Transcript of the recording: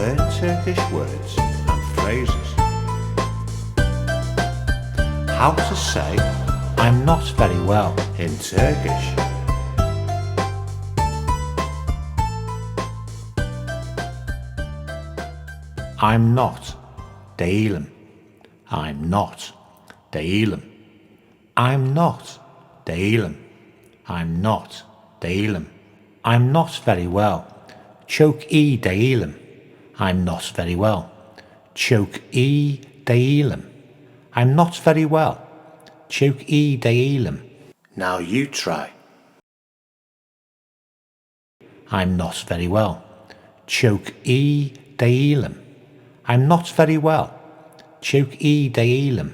learn Turkish words and phrases. How to say I'm not very well in Turkish. I'm not, değilim. I'm not, değilim. I'm not, değilim. I'm not, değilim. I'm not very well. Çok iyi değilim. I'm not very well. Çok iyi değilim. I'm not very well. Çok iyi değilim. Now you try. I'm not very well. Çok iyi değilim. I'm not very well. Çok iyi değilim.